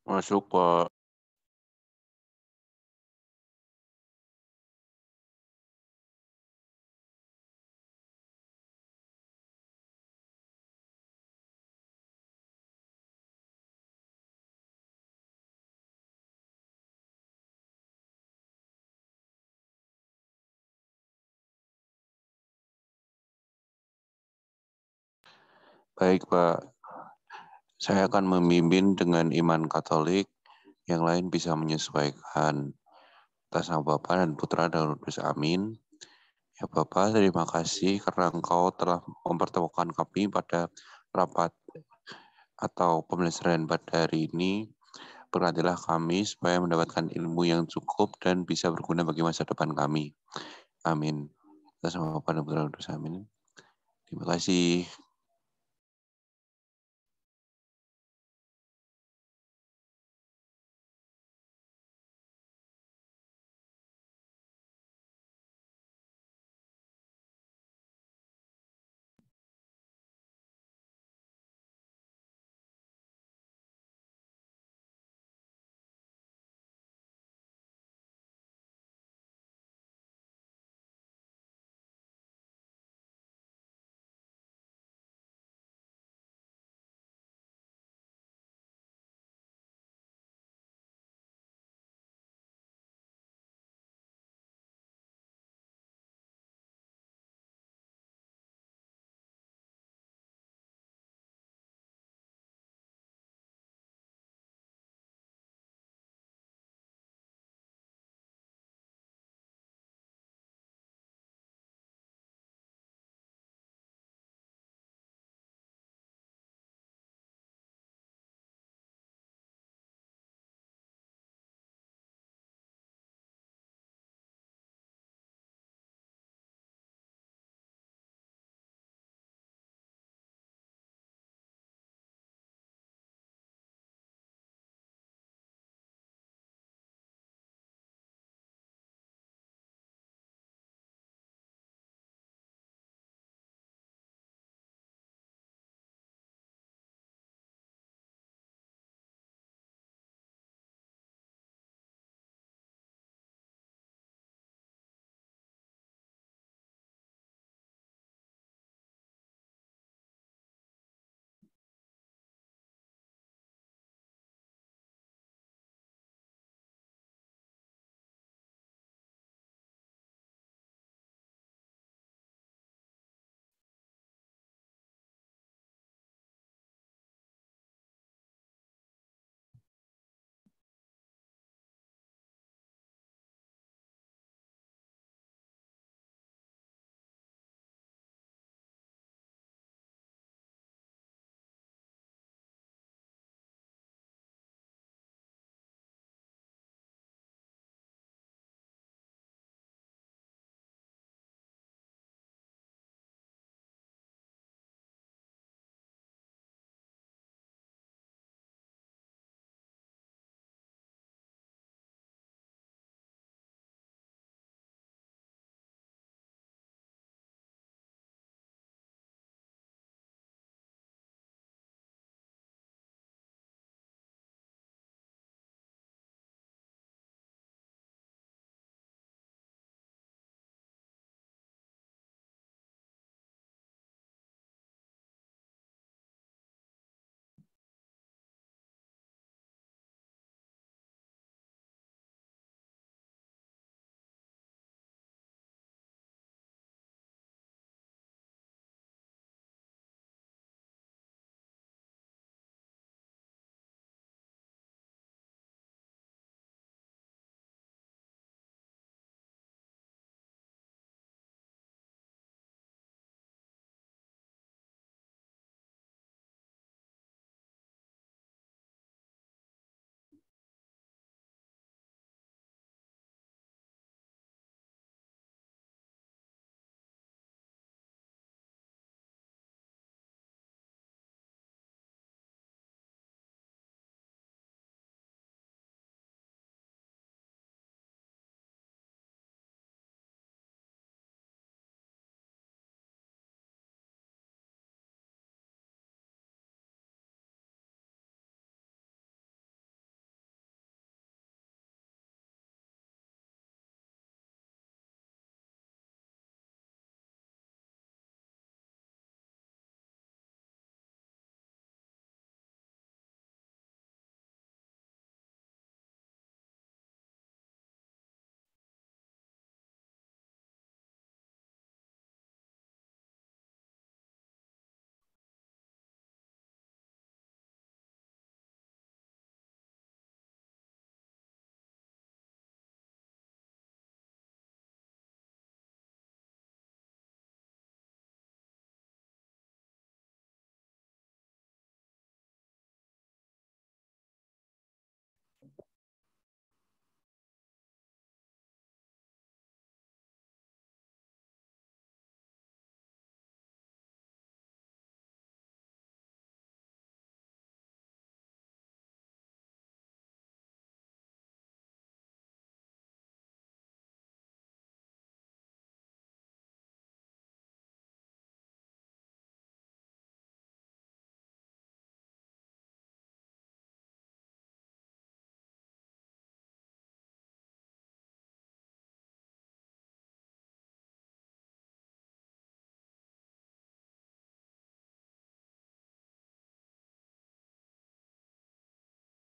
Masuk, Pak. Baik, Pak. Saya akan memimpin dengan iman Katolik, yang lain bisa menyesuaikan. Atas nama Bapa dan Putra dan Roh Kudus. Amin. Ya Bapak, terima kasih karena Engkau telah mempertemukan kami pada rapat atau pembelajaran pada hari ini. Berkatilah kami supaya mendapatkan ilmu yang cukup dan bisa berguna bagi masa depan kami. Amin. Atas nama Bapa dan Putra dan Roh Kudus. Amin. Terima kasih.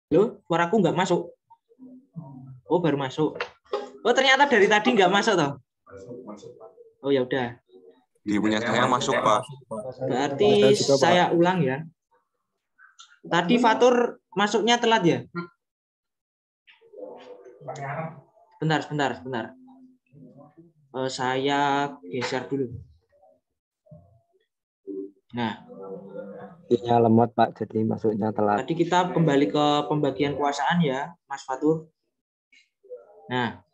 Loh, suaraku nggak masuk. Oh, baru masuk. Oh, ternyata dari tadi nggak masuk toh. Oh, ya udah. Di punya saya masuk, Pak. Berarti saya ulang ya. Tadi Fatur masuknya telat ya? Bentar. Saya geser dulu. Nah, Sinyal lemot Pak, jadi masuknya telat. tadi kita kembali ke pembagian kekuasaan ya, Mas Fatur. Nah,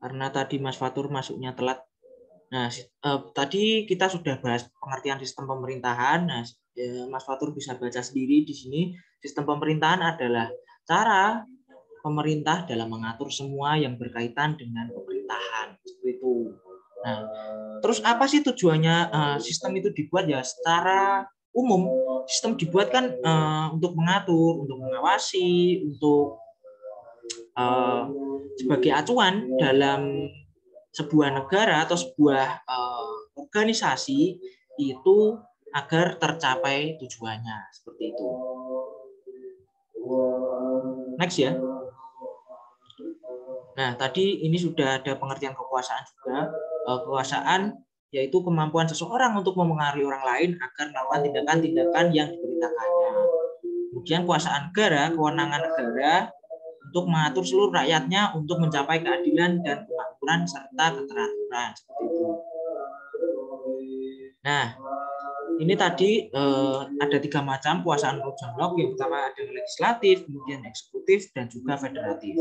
karena tadi Mas Fatur masuknya telat. Nah, tadi kita sudah bahas pengertian sistem pemerintahan. Nah, Mas Fatur bisa baca sendiri di sini. Sistem pemerintahan adalah cara pemerintah dalam mengatur semua yang berkaitan dengan pemerintahan. Seperti itu. Nah, terus apa sih tujuannya sistem itu dibuat ya? Secara umum, sistem dibuat kan untuk mengatur, untuk mengawasi, untuk sebagai acuan dalam sebuah negara atau sebuah organisasi itu agar tercapai tujuannya. Seperti itu. Next ya. Nah, tadi ini sudah ada pengertian kekuasaan juga. Kekuasaan yaitu kemampuan seseorang untuk memengaruhi orang lain agar melakukan tindakan-tindakan yang diperintahkannya. Kemudian kekuasaan negara, kewenangan negara untuk mengatur seluruh rakyatnya untuk mencapai keadilan dan kemakmuran serta keteraturan. Seperti itu. Nah, ini tadi ada 3 macam kekuasaan John Locke. Yang pertama ada legislatif, kemudian eksekutif, dan juga federatif.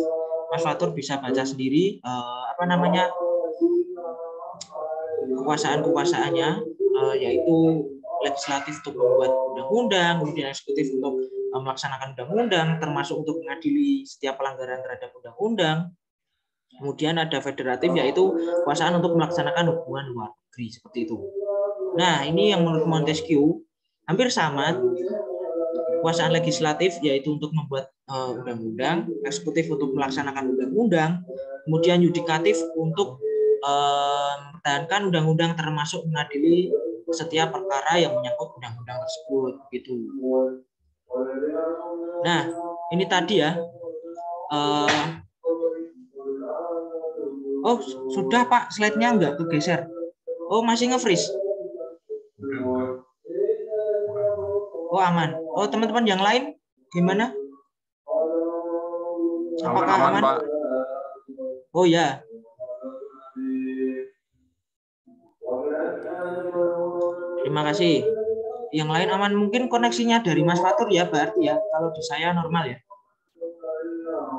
Mas Fatur bisa baca sendiri kekuasaan-kekuasaannya, yaitu legislatif untuk membuat undang-undang, kemudian eksekutif untuk melaksanakan undang-undang, termasuk untuk mengadili setiap pelanggaran terhadap undang-undang. Kemudian ada federatif, yaitu kekuasaan untuk melaksanakan hubungan luar negeri, seperti itu. Nah, ini yang menurut Montesquieu hampir sama. Kekuasaan legislatif yaitu untuk membuat undang-undang, eksekutif untuk melaksanakan undang-undang, kemudian yudikatif untuk mempertahankan undang-undang termasuk mengadili setiap perkara yang menyangkut undang-undang tersebut, gitu. Nah, ini tadi ya. Oh, sudah Pak, slide-nya nggak kegeser. Oh, masih nge-freeze. Oh, aman. Oh, teman-teman yang lain gimana? Apakah aman? Pak. Oh ya. Terima kasih. Yang lain aman, mungkin koneksinya dari Mas Fatur ya, berarti ya. Kalau di saya normal ya.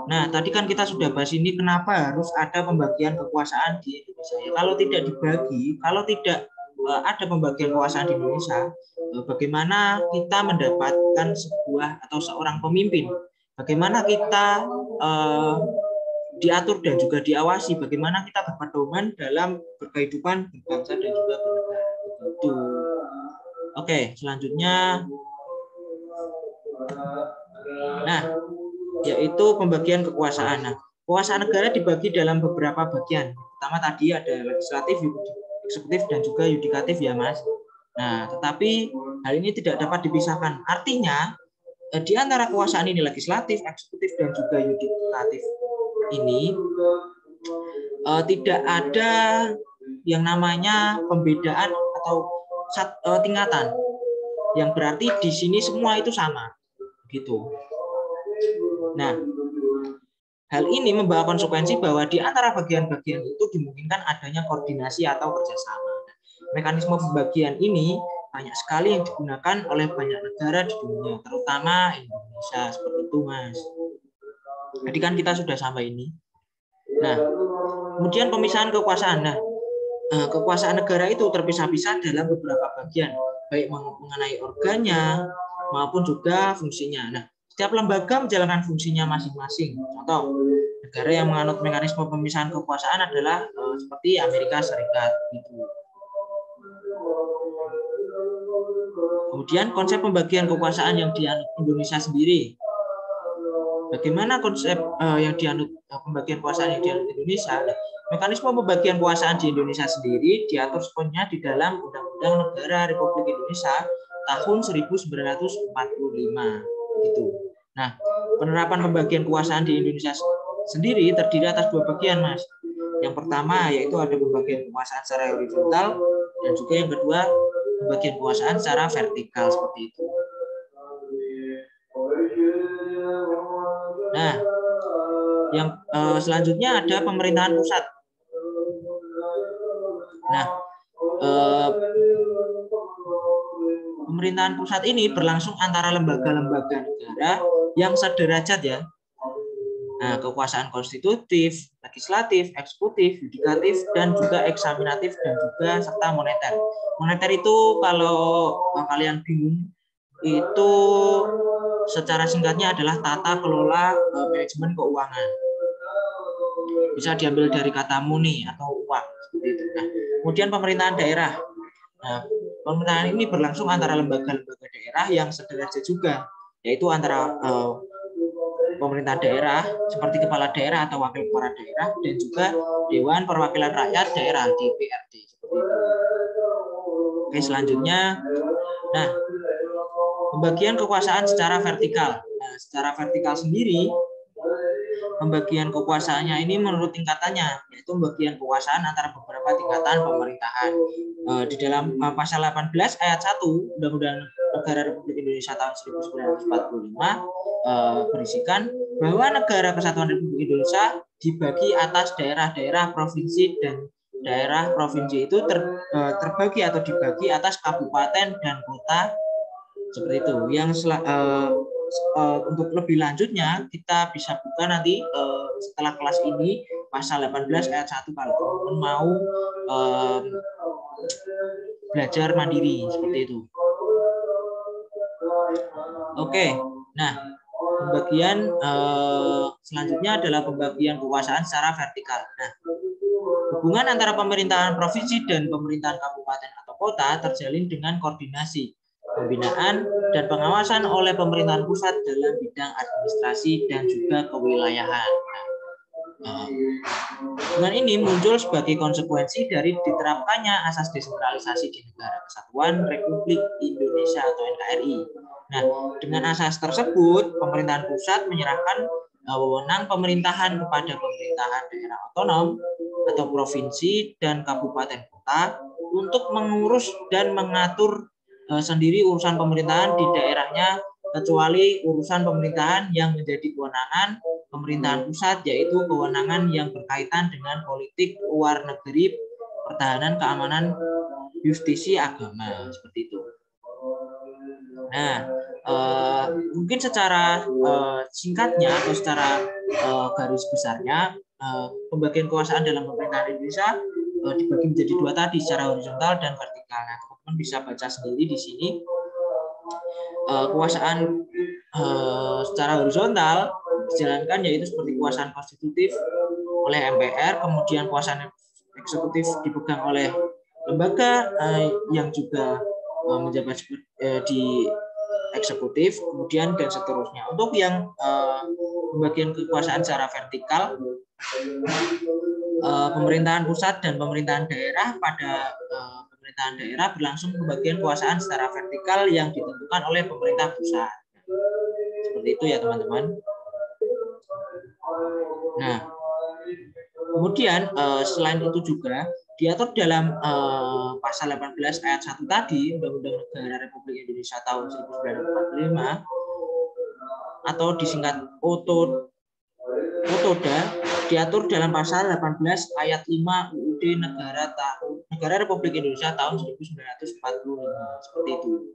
Nah, tadi kan kita sudah bahas ini kenapa harus ada pembagian kekuasaan di Indonesia. Ya, kalau tidak dibagi, kalau tidak ada pembagian kekuasaan di Indonesia, bagaimana kita mendapatkan sebuah atau seorang pemimpin? Bagaimana kita diatur dan juga diawasi? Bagaimana kita berpedoman dalam berkehidupan berbangsa dan juga bernegara? Begitu. Oke, selanjutnya, nah, yaitu pembagian kekuasaan. Nah, kekuasaan negara dibagi dalam beberapa bagian. Pertama tadi ada legislatif, eksekutif, dan juga yudikatif ya, Mas. Nah, tetapi hal ini tidak dapat dipisahkan. Artinya, di antara kekuasaan ini legislatif, eksekutif, dan juga yudikatif ini tidak ada yang namanya pembedaan atau tingkatan. Yang berarti di sini semua itu sama. Gitu. Nah, hal ini membawa konsekuensi bahwa di antara bagian-bagian itu dimungkinkan adanya koordinasi atau kerjasama. Mekanisme pembagian ini banyak sekali yang digunakan oleh banyak negara di dunia, terutama Indonesia. Seperti itu, Mas. Jadi kan kita sudah sampai ini. Nah, kemudian pemisahan kekuasaan. Nah, kekuasaan negara itu terpisah-pisah dalam beberapa bagian, baik mengenai organnya maupun juga fungsinya. Nah, setiap lembaga menjalankan fungsinya masing-masing. Contoh, negara yang menganut mekanisme pemisahan kekuasaan adalah seperti Amerika Serikat. Gitu. Kemudian konsep pembagian kekuasaan yang dianut Indonesia sendiri. Bagaimana konsep yang dianut pembagian kekuasaan yang dianut Indonesia? Mekanisme pembagian kekuasaan di Indonesia sendiri diatur sepenuhnya di dalam Undang-Undang Undang-Undang Negara Republik Indonesia tahun 1945 gitu. Nah, penerapan pembagian kekuasaan di Indonesia sendiri terdiri atas dua bagian, Mas. Yang pertama yaitu ada pembagian kekuasaan secara horizontal dan juga yang kedua pembagian kekuasaan secara vertikal seperti itu. Nah, yang selanjutnya ada pemerintahan pusat. Nah, pemerintahan pusat ini berlangsung antara lembaga-lembaga negara yang sederajat ya. Nah, kekuasaan konstitutif, legislatif, eksekutif, yudikatif, dan juga eksaminatif dan juga serta moneter. Moneter itu kalau kalian bingung itu secara singkatnya adalah tata kelola manajemen keuangan. Bisa diambil dari kata money atau uang seperti itu. Nah, kemudian pemerintahan daerah. Nah, pemerintahan ini berlangsung antara lembaga-lembaga daerah yang sederajat juga, yaitu antara pemerintahan daerah seperti kepala daerah atau wakil kepala daerah dan juga Dewan Perwakilan Rakyat Daerah DPRD seperti itu. Oke, selanjutnya, nah pembagian kekuasaan secara vertikal. Nah, secara vertikal sendiri pembagian kekuasaannya ini menurut tingkatannya, yaitu pembagian kekuasaan antara beberapa tingkatan pemerintahan. Di dalam pasal 18 ayat 1 Undang-Undang Negara Republik Indonesia tahun 1945 berisikan bahwa Negara Kesatuan Republik Indonesia dibagi atas daerah-daerah provinsi dan daerah provinsi itu terbagi atau dibagi atas kabupaten dan kota seperti itu. Yang untuk lebih lanjutnya kita bisa buka nanti setelah kelas ini pasal 18 ayat 1 kalau teman-teman mau belajar mandiri seperti itu. Oke, nah pembagian selanjutnya adalah pembagian kekuasaan secara vertikal. Nah, hubungan antara pemerintahan provinsi dan pemerintahan kabupaten atau kota terjalin dengan koordinasi, pembinaan, dan pengawasan oleh pemerintahan pusat dalam bidang administrasi dan juga kewilayahan. Dengan ini muncul sebagai konsekuensi dari diterapkannya asas desentralisasi di Negara Kesatuan Republik Indonesia atau NKRI. Nah, dengan asas tersebut, pemerintahan pusat menyerahkan wewenang pemerintahan kepada pemerintahan daerah otonom atau provinsi dan kabupaten kota untuk mengurus dan mengatur sendiri urusan pemerintahan di daerahnya, kecuali urusan pemerintahan yang menjadi kewenangan pemerintahan pusat, yaitu kewenangan yang berkaitan dengan politik luar negeri, pertahanan, keamanan, justisi, agama, seperti itu. Nah, mungkin secara singkatnya atau secara garis besarnya, pembagian kekuasaan dalam pemerintahan Indonesia dibagi menjadi dua tadi, secara horizontal dan vertikal. Nah, teman-teman bisa baca sendiri di sini. Kekuasaan secara horizontal dijalankan yaitu seperti kekuasaan konstitutif oleh MPR, kemudian kekuasaan eksekutif dipegang oleh lembaga yang juga menjabat di eksekutif, kemudian dan seterusnya. Untuk yang pembagian kekuasaan secara vertikal, pemerintahan pusat dan pemerintahan daerah pada pemerintahan daerah berlangsung pembagian kekuasaan secara vertikal yang ditentukan oleh pemerintah pusat. Seperti itu ya teman-teman. Nah, kemudian selain itu juga diatur dalam pasal 18 ayat 1 tadi Undang-Undang Negara Republik Indonesia tahun 1945 atau disingkat OTODA, diatur dalam pasal 18 ayat 5 UUD Negara Republik Indonesia tahun 1945 seperti itu.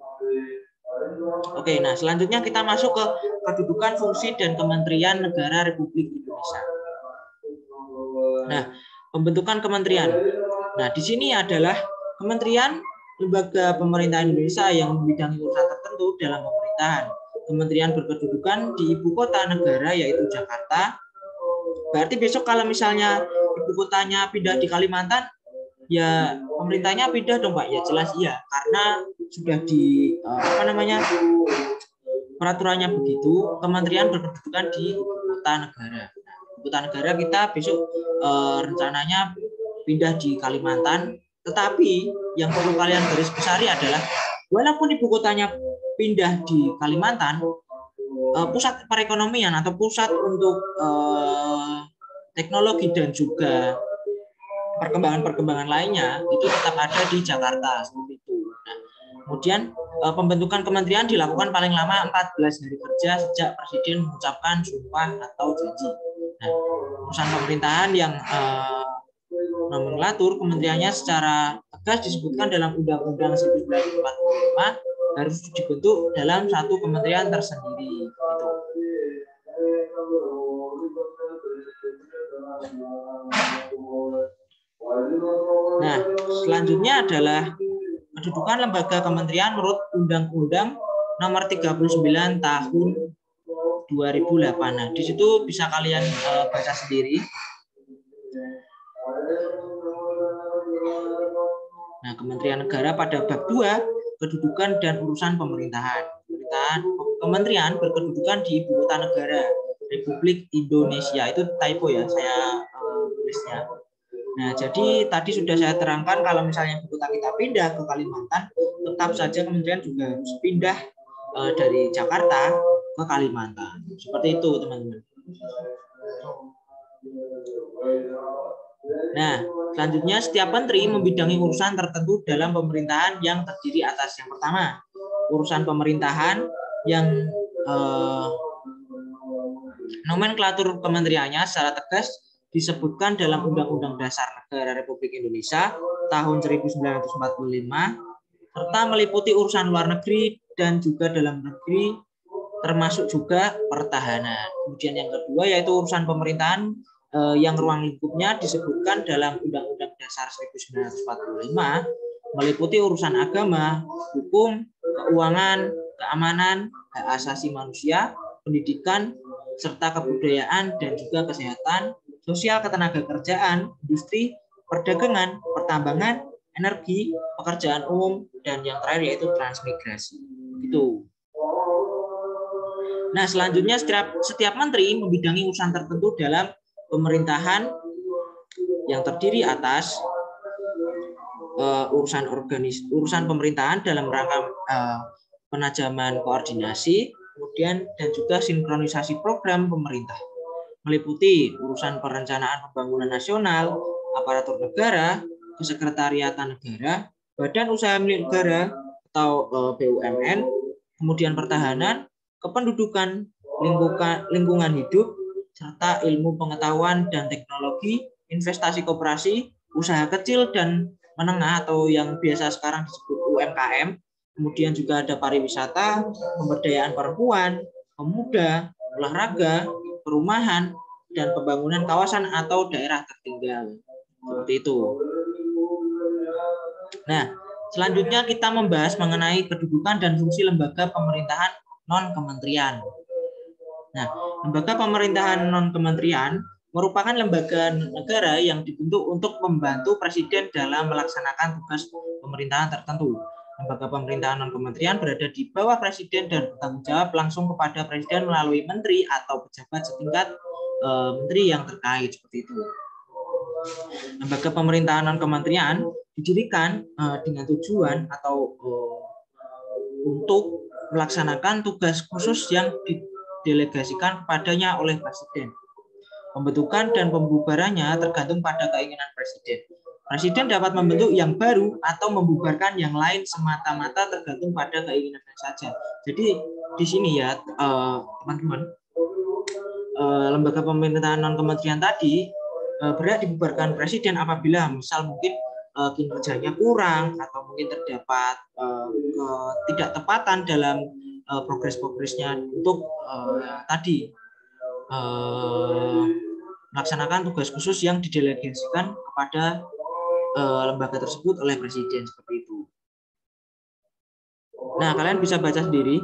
Oke, nah selanjutnya kita masuk ke kedudukan, fungsi, dan kementerian negara Republik Indonesia. Nah, pembentukan kementerian. Nah, di sini adalah kementerian lembaga pemerintahan Indonesia yang membidangi urusan tertentu dalam pemerintahan. Kementerian berkedudukan di ibu kota negara yaitu Jakarta. Berarti besok kalau misalnya ibu kotanya pindah di Kalimantan, ya pemerintahnya pindah dong Pak. Ya jelas iya, karena sudah di peraturannya begitu, kementerian berkedudukan di ibu kota negara. Ibu kota negara kita besok rencananya pindah di Kalimantan, tetapi yang perlu kalian garis besari adalah walaupun ibu kotanya pindah di Kalimantan, pusat perekonomian atau pusat untuk teknologi dan juga perkembangan-perkembangan lainnya itu tetap ada di Jakarta seperti itu. Nah, kemudian pembentukan kementerian dilakukan paling lama 14 hari kerja sejak Presiden mengucapkan sumpah atau janji. Nah, urusan pemerintahan yang nomenklatur kementeriannya secara tegas disebutkan dalam Undang-Undang 1945 harus dibentuk dalam satu kementerian tersendiri. Gitu. Nah, selanjutnya adalah kedudukan lembaga kementerian menurut Undang-Undang Nomor 39 Tahun 2008. Nah, di situ bisa kalian baca sendiri. Nah, Kementerian Negara pada bab 2, kedudukan dan urusan pemerintahan. Kementerian berkedudukan di Ibu Kota Negara Republik Indonesia. Itu typo ya, saya tulisnya. Nah, jadi tadi sudah saya terangkan kalau misalnya ibu kota kita pindah ke Kalimantan, tetap saja kementerian juga harus pindah dari Jakarta ke Kalimantan. Seperti itu, teman-teman. Nah, selanjutnya setiap menteri membidangi urusan tertentu dalam pemerintahan yang terdiri atas yang pertama, urusan pemerintahan yang nomenklatur kementeriannya secara tegas disebutkan dalam Undang-Undang Dasar Negara Republik Indonesia tahun 1945 serta meliputi urusan luar negeri dan juga dalam negeri termasuk juga pertahanan. Kemudian yang kedua yaitu urusan pemerintahan yang ruang lingkupnya disebutkan dalam Undang-Undang Dasar 1945 meliputi urusan agama, hukum, keuangan, keamanan, hak asasi manusia, pendidikan, serta kebudayaan dan juga kesehatan, sosial ketenagakerjaan, industri, perdagangan, pertambangan, energi, pekerjaan umum, dan yang terakhir yaitu transmigrasi. Gitu. Nah, selanjutnya setiap menteri membidangi urusan tertentu dalam pemerintahan yang terdiri atas urusan pemerintahan dalam rangka penajaman koordinasi, kemudian dan juga sinkronisasi program pemerintah. Meliputi urusan perencanaan pembangunan nasional, aparatur negara, kesekretariatan negara, badan usaha milik negara atau BUMN, kemudian pertahanan, kependudukan, lingkungan hidup, serta ilmu pengetahuan dan teknologi, investasi koperasi, usaha kecil dan menengah atau yang biasa sekarang disebut UMKM, kemudian juga ada pariwisata, pemberdayaan perempuan, pemuda, olahraga, perumahan, dan pembangunan kawasan atau daerah tertinggal. Seperti itu. Nah, selanjutnya kita membahas mengenai kedudukan dan fungsi lembaga pemerintahan non-kementerian. Nah, lembaga pemerintahan non-kementerian merupakan lembaga negara yang dibentuk untuk membantu presiden dalam melaksanakan tugas pemerintahan tertentu. Lembaga pemerintahan non-kementerian berada di bawah presiden dan bertanggung jawab langsung kepada presiden melalui menteri atau pejabat setingkat menteri yang terkait seperti itu. Lembaga pemerintahan non-kementerian didirikan dengan tujuan atau untuk melaksanakan tugas khusus yang didelegasikan kepadanya oleh presiden. Pembentukan dan pembubarannya tergantung pada keinginan presiden. Presiden dapat membentuk yang baru atau membubarkan yang lain semata-mata tergantung pada keinginannya saja. Jadi di sini ya teman-teman, lembaga pemerintahan non-kementerian tadi berhak dibubarkan presiden apabila misal mungkin kinerjanya kurang atau mungkin terdapat ketidaktepatan dalam progres-progresnya untuk tadi melaksanakan tugas khusus yang didelegasikan kepada lembaga tersebut oleh presiden seperti itu. Nah, kalian bisa baca sendiri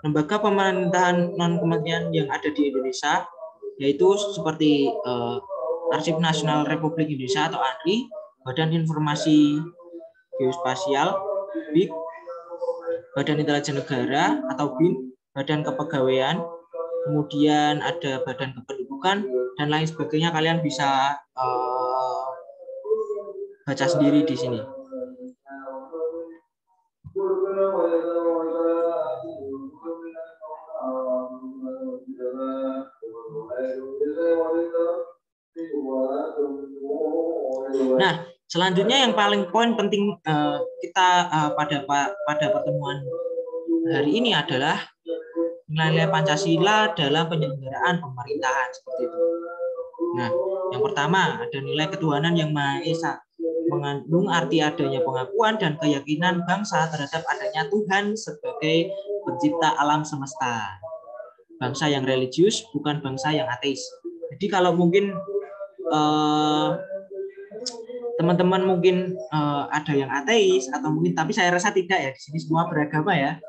lembaga pemerintahan non-kementerian yang ada di Indonesia, yaitu seperti Arsip Nasional Republik Indonesia atau ANRI, Badan Informasi Geospasial BIG, Badan Intelijen Negara atau BIN, Badan Kepegawaian, kemudian ada Badan Kependudukan dan lain sebagainya. Kalian bisa baca sendiri di sini. Nah, selanjutnya yang paling poin penting kita pada pertemuan hari ini adalah nilai-nilai Pancasila dalam penyelenggaraan pemerintahan seperti itu. Nah, yang pertama ada nilai ketuhanan yang Maha Esa, mengandung arti adanya pengakuan dan keyakinan bangsa terhadap adanya Tuhan sebagai pencipta alam semesta. Bangsa yang religius, bukan bangsa yang ateis. Jadi kalau mungkin teman-teman mungkin ada yang ateis atau mungkin, tapi saya rasa tidak ya, di sini semua beragama ya.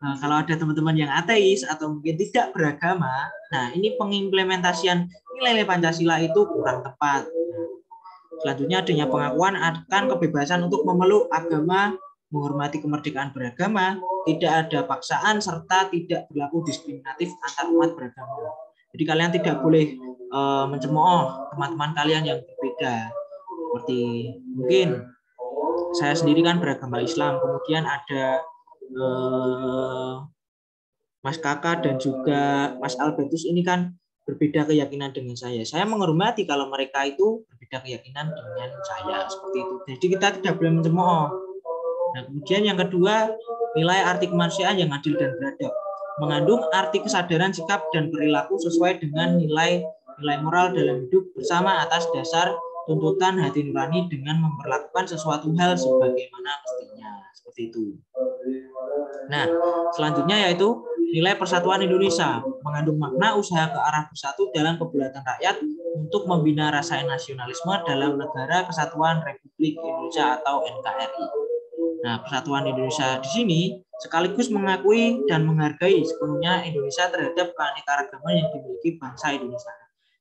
Nah, kalau ada teman-teman yang ateis atau mungkin tidak beragama, nah ini pengimplementasian nilai-nilai Pancasila itu kurang tepat. Selanjutnya adanya pengakuan akan kebebasan untuk memeluk agama, menghormati kemerdekaan beragama, tidak ada paksaan serta tidak berlaku diskriminatif antar umat beragama. Jadi kalian tidak boleh mencemooh teman-teman kalian yang berbeda. Seperti mungkin saya sendiri kan beragama Islam, kemudian ada Mas Kakak dan juga Mas Albertus ini kan berbeda keyakinan dengan saya. Saya menghormati kalau mereka itu berbeda keyakinan dengan saya, seperti itu. Jadi kita tidak boleh mencemooh. Nah, kemudian yang kedua, nilai arti kemanusiaan yang adil dan beradab, mengandung arti kesadaran sikap dan perilaku sesuai dengan nilai moral dalam hidup bersama atas dasar tuntutan hati nurani dengan memperlakukan sesuatu hal sebagaimana mestinya, seperti itu. Nah, selanjutnya yaitu nilai persatuan Indonesia, mengandung makna usaha ke arah bersatu dalam kedaulatan rakyat untuk membina rasa nasionalisme dalam Negara Kesatuan Republik Indonesia atau NKRI. Nah, persatuan Indonesia di sini sekaligus mengakui dan menghargai sepenuhnya Indonesia terhadap keanekaragaman yang dimiliki bangsa Indonesia.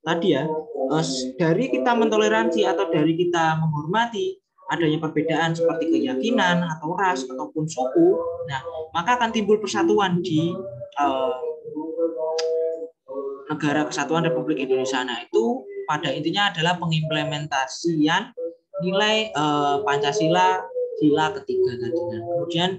Tadi ya, dari kita mentoleransi atau dari kita menghormati adanya perbedaan seperti keyakinan atau ras ataupun suku, nah maka akan timbul persatuan di Negara Kesatuan Republik Indonesia. Nah itu pada intinya adalah pengimplementasian nilai Pancasila sila ketiga tadi. Nah, kemudian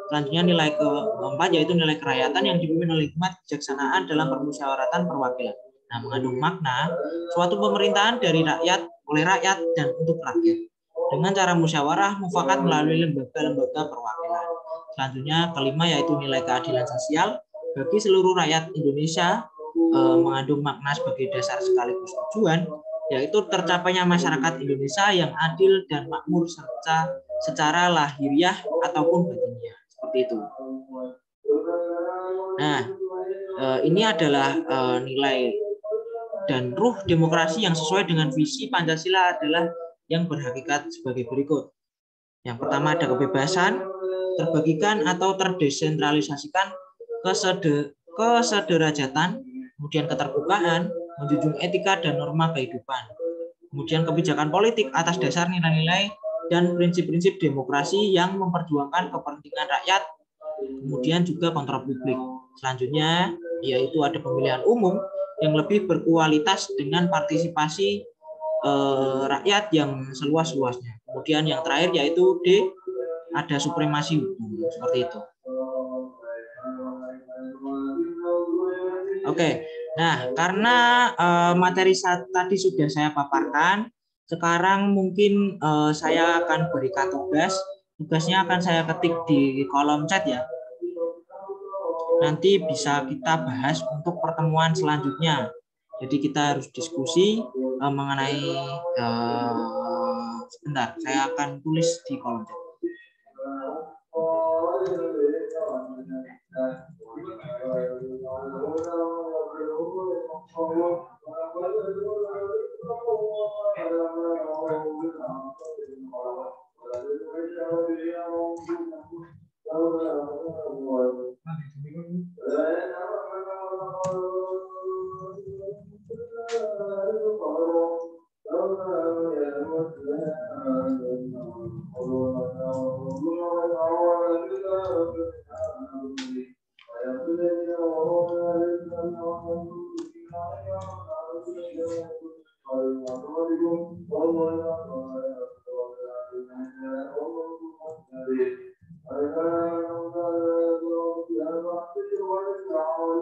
selanjutnya nilai keempat yaitu nilai kerakyatan yang dipimpin oleh hikmat kebijaksanaan dalam permusyawaratan perwakilan. Nah, mengandung makna suatu pemerintahan dari rakyat, oleh rakyat, dan untuk rakyat dengan cara musyawarah mufakat melalui lembaga-lembaga perwakilan. Selanjutnya kelima yaitu nilai keadilan sosial bagi seluruh rakyat Indonesia, mengandung makna sebagai dasar sekaligus tujuan yaitu tercapainya masyarakat Indonesia yang adil dan makmur secara lahiriah ataupun batiniah, seperti itu. Nah, ini adalah nilai dan ruh demokrasi yang sesuai dengan visi Pancasila adalah yang berhakikat sebagai berikut. Yang pertama ada kebebasan, terbagikan atau terdesentralisasikan, kesederajatan, kemudian keterbukaan, menjunjung etika dan norma kehidupan. Kemudian kebijakan politik atas dasar nilai-nilai dan prinsip-prinsip demokrasi yang memperjuangkan kepentingan rakyat, kemudian juga kontrol publik. Selanjutnya yaitu ada pemilihan umum yang lebih berkualitas dengan partisipasi rakyat yang seluas-luasnya. Kemudian yang terakhir yaitu D, ada supremasi hukum, seperti itu. Oke, nah karena materi tadi sudah saya paparkan, sekarang mungkin saya akan berikan tugas. Tugasnya akan saya ketik di kolom chat ya. Nanti bisa kita bahas untuk pertemuan selanjutnya. Jadi kita harus diskusi mengenai sebentar, saya akan tulis di kolom chat.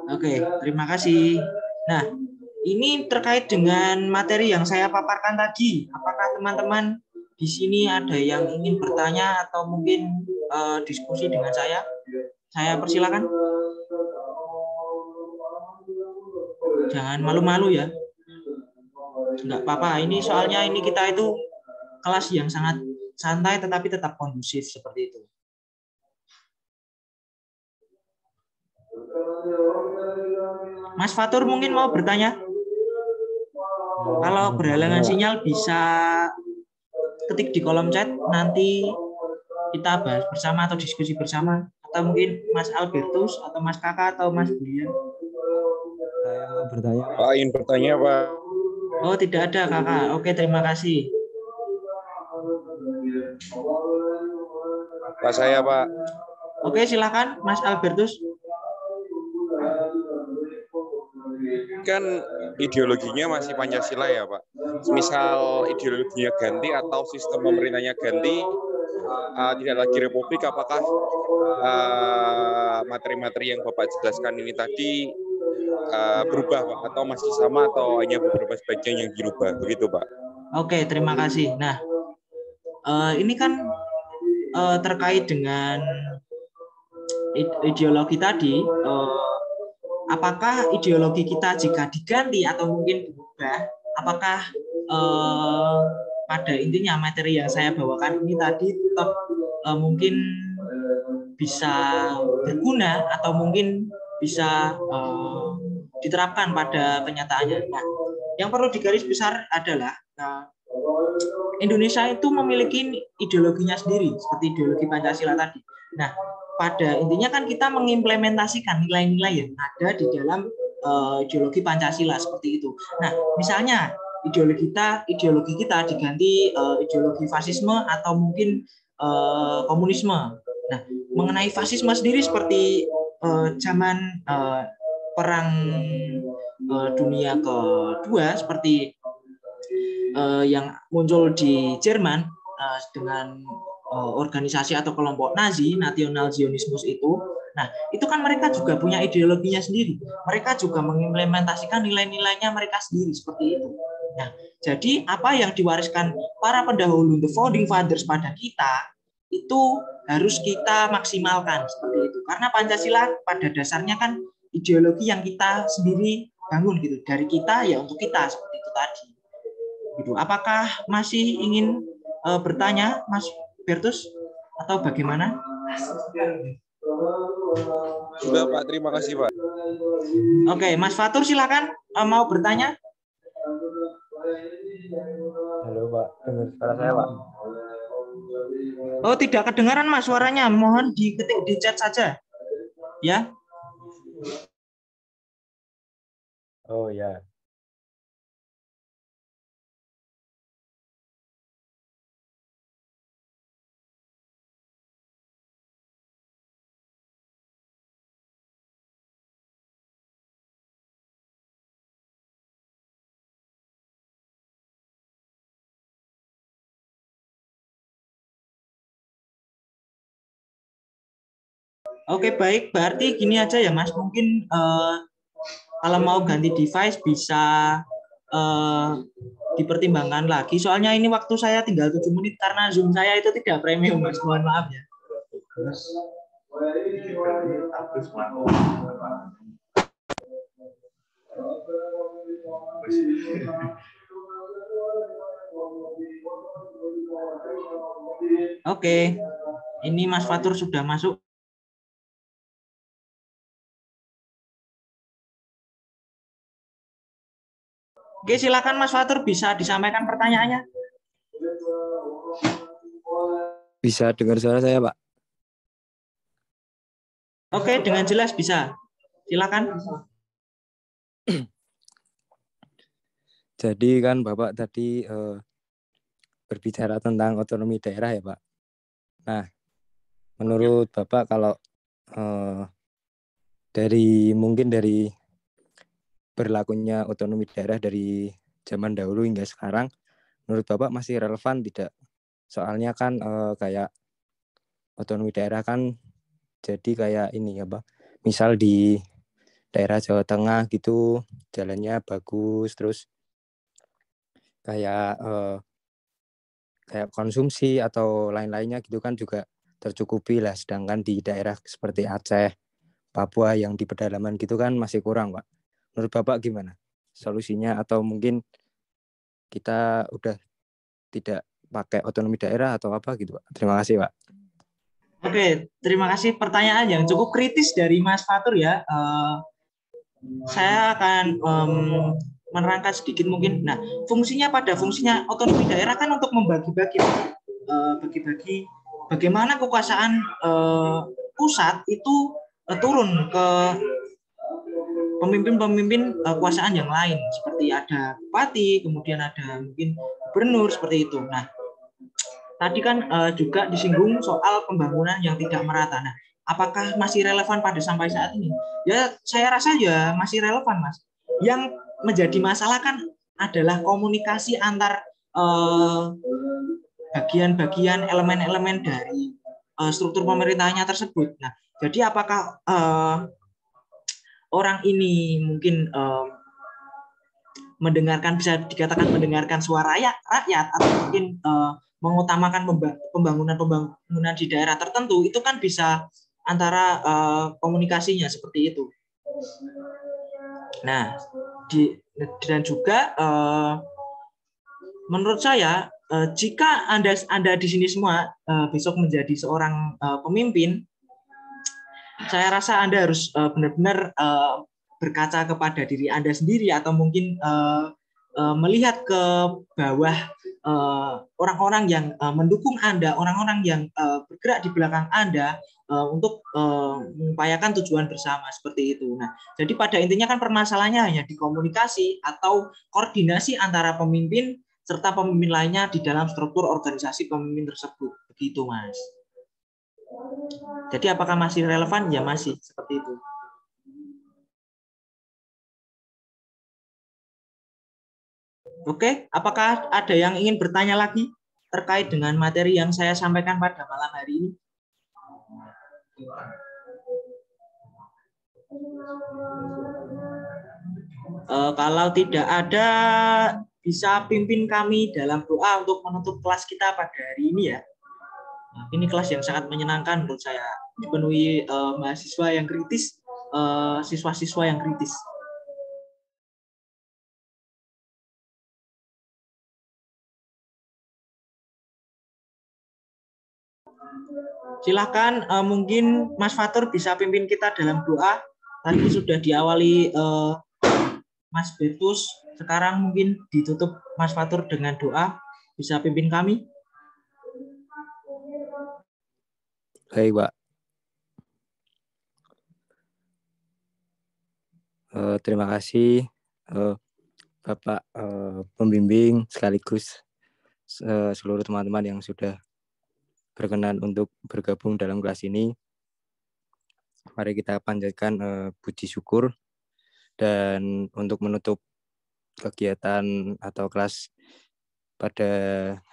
Oke, terima kasih. Nah, ini terkait dengan materi yang saya paparkan tadi. Apakah teman-teman di sini ada yang ingin bertanya atau mungkin diskusi dengan saya persilakan. Jangan malu-malu ya. Enggak apa-apa. Ini soalnya ini kita itu kelas yang sangat santai tetapi tetap kondusif seperti itu. Mas Fatur mungkin mau bertanya? Kalau berhalangan sinyal bisa ketik di kolom chat, nanti kita bahas bersama atau diskusi bersama. Atau mungkin Mas Albertus atau Mas Kakak atau Mas Bulian. Saya mau bertanya. Pak, ingin bertanya, Pak. Oh, tidak ada Kakak. Oke, terima kasih. Pak saya, Pak. Oke, silakan Mas Albertus. Kan ideologinya masih Pancasila ya, Pak. Misal ideologinya ganti atau sistem pemerintahnya ganti, tidak lagi republik, apakah materi-materi yang Bapak jelaskan ini tadi berubah, Pak? Atau masih sama atau hanya beberapa sebagian yang dirubah? Begitu, Pak. Oke, terima kasih. Nah, ini kan terkait dengan ideologi tadi. Apakah ideologi kita jika diganti atau mungkin berubah, apakah pada intinya materi yang saya bawakan ini tadi tetap mungkin bisa berguna atau mungkin bisa diterapkan pada kenyataannya. Nah, yang perlu digaris besar adalah Indonesia itu memiliki ideologinya sendiri seperti ideologi Pancasila tadi. Nah, pada intinya kan kita mengimplementasikan nilai-nilai yang ada di dalam ideologi Pancasila seperti itu. Nah, misalnya ideologi kita diganti ideologi fasisme atau mungkin komunisme. Nah, mengenai fasisme sendiri seperti zaman Perang Dunia Kedua seperti yang muncul di Jerman dengan organisasi atau kelompok Nazi, Nasional Zionismus itu. Nah, itu kan mereka juga punya ideologinya sendiri. Mereka juga mengimplementasikan nilai-nilainya mereka sendiri seperti itu. Nah, jadi apa yang diwariskan para pendahulu, the founding fathers pada kita, itu harus kita maksimalkan seperti itu. Karena Pancasila pada dasarnya kan ideologi yang kita sendiri bangun gitu. Dari kita ya untuk kita seperti itu tadi. Gitu. Apakah masih ingin bertanya, Mas Bertus, atau bagaimana? Sudah, Pak. Terima kasih, Pak. Oke, Mas Fatur silakan mau bertanya. Halo, Pak. Dengar suara saya, Pak? Oh, tidak kedengaran, Mas, suaranya. Mohon diketik di chat saja. Ya. Oh, ya. Oke, baik. Berarti gini aja ya, Mas. Mungkin kalau mau ganti device bisa dipertimbangkan lagi. Soalnya ini waktu saya tinggal 7 menit karena Zoom saya itu tidak premium, Mas. Mohon maaf ya. Oke. Ini Mas Fatur sudah masuk. Oke, silakan Mas Fatur, bisa disampaikan pertanyaannya. Bisa dengar suara saya, Pak? Oke, dengan jelas bisa. Silakan. Jadi kan Bapak tadi berbicara tentang otonomi daerah ya, Pak. Nah, menurut Bapak kalau mungkin dari berlakunya otonomi daerah dari zaman dahulu hingga sekarang, menurut Bapak masih relevan tidak? Soalnya kan kayak otonomi daerah kan jadi kayak ini ya, Pak. Misal di daerah Jawa Tengah gitu jalannya bagus, terus kayak kayak konsumsi atau lain-lainnya gitu kan juga tercukupi lah, sedangkan di daerah seperti Aceh, Papua yang di pedalaman gitu kan masih kurang, Pak. Menurut Bapak gimana solusinya, atau mungkin kita udah tidak pakai otonomi daerah atau apa gitu, Pak? Terima kasih, Pak. Oke, terima kasih pertanyaan yang cukup kritis dari Mas Fatur ya. Saya akan menerangkan sedikit mungkin. Nah, fungsinya otonomi daerah kan untuk membagi-bagi, bagaimana kekuasaan pusat itu turun ke pemimpin-pemimpin kekuasaan yang lain, seperti ada bupati, kemudian ada mungkin gubernur seperti itu. Nah, tadi kan juga disinggung soal pembangunan yang tidak merata. Nah, apakah masih relevan pada sampai saat ini? Ya, saya rasa ya masih relevan, Mas. Yang menjadi masalah kan adalah komunikasi antar bagian-bagian elemen-elemen dari struktur pemerintahnya tersebut. Nah, jadi apakah orang ini mungkin bisa dikatakan mendengarkan suara rakyat atau mungkin mengutamakan pembangunan di daerah tertentu, itu kan bisa antara komunikasinya seperti itu. Nah, dan juga menurut saya jika Anda di sini semua besok menjadi seorang pemimpin, saya rasa Anda harus benar-benar berkaca kepada diri Anda sendiri, atau mungkin melihat ke bawah orang-orang yang mendukung Anda, orang-orang yang bergerak di belakang Anda untuk mengupayakan tujuan bersama seperti itu. Nah, jadi pada intinya kan permasalahannya hanya di komunikasi atau koordinasi antara pemimpin serta pemimpin lainnya di dalam struktur organisasi pemimpin tersebut. Begitu, Mas. Jadi apakah masih relevan? Ya masih, seperti itu. Oke, apakah ada yang ingin bertanya lagi terkait dengan materi yang saya sampaikan pada malam hari ini? Kalau tidak ada, bisa pimpin kami dalam doa untuk menutup kelas kita pada hari ini ya. Nah, ini kelas yang sangat menyenangkan menurut saya, dipenuhi mahasiswa yang kritis, siswa-siswa yang kritis. Silakan mungkin Mas Fatur bisa pimpin kita dalam doa. Tadi sudah diawali Mas Betus, sekarang mungkin ditutup Mas Fatur dengan doa. Bisa pimpin kami? Baik, Pak. Terima kasih Bapak pembimbing sekaligus seluruh teman-teman yang sudah berkenan untuk bergabung dalam kelas ini. Mari kita panjatkan puji syukur, dan untuk menutup kegiatan atau kelas pada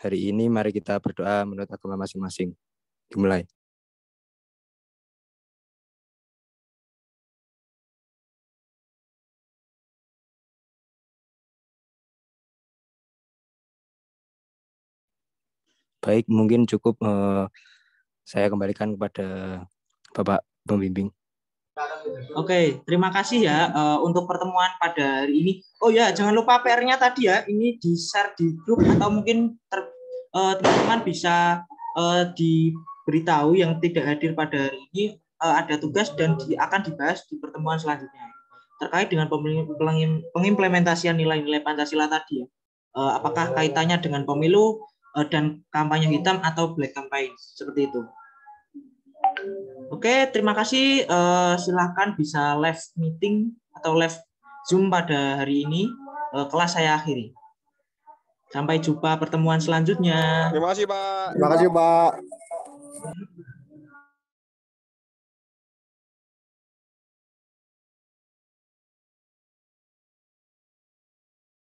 hari ini, mari kita berdoa menurut agama masing-masing. Dimulai. Baik, mungkin cukup saya kembalikan kepada Bapak pembimbing. Oke, terima kasih ya untuk pertemuan pada hari ini. Oh ya, jangan lupa PR-nya tadi ya, ini di-share di grup, atau mungkin teman-teman bisa diberitahu yang tidak hadir pada hari ini ada tugas dan akan dibahas di pertemuan selanjutnya terkait dengan pengimplementasian nilai-nilai Pancasila tadi ya. Apakah kaitannya dengan pemilu dan kampanye hitam atau black campaign, seperti itu. Oke, terima kasih. Silakan bisa live meeting atau live Zoom pada hari ini. Kelas saya akhiri. Sampai jumpa pertemuan selanjutnya. Terima kasih, Pak. Terima kasih, Pak.